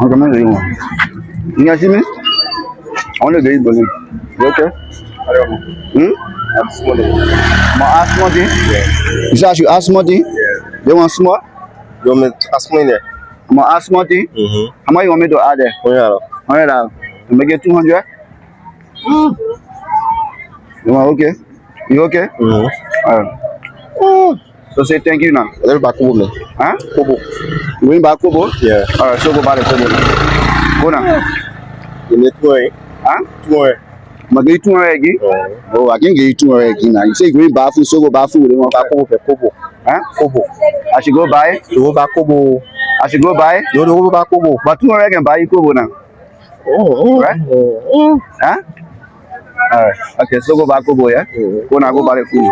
I'm coming to you. You see me? I want to get it, buddy. You okay? I'm smalling. My asthma thing? Yeah. You say I should asthma thing? Yeah. They want small? You want me to ask me there? My asthma thing? How much you want me to add there? Oh, yeah. 100. You make it 200? You want okay? You okay? Alright. So say thank you now. Let's back home. Huh? Kobo. You going back Kobo? Yeah. Alright, so go back to Kobo now. Go now. You need more. Huh? More. I'm going to 200 again. Oh, I can get you 200 again now. You say going back food, so go back food. They want Back Kobo. Kobo. Huh? Kobo. I should go buy. You go back Kobo. I should go buy. You go back Kobo. But 200 can buy you Kobo now. Right? Huh? Alright. Okay, so go back Kobo, yeah? Go now, go buy the food.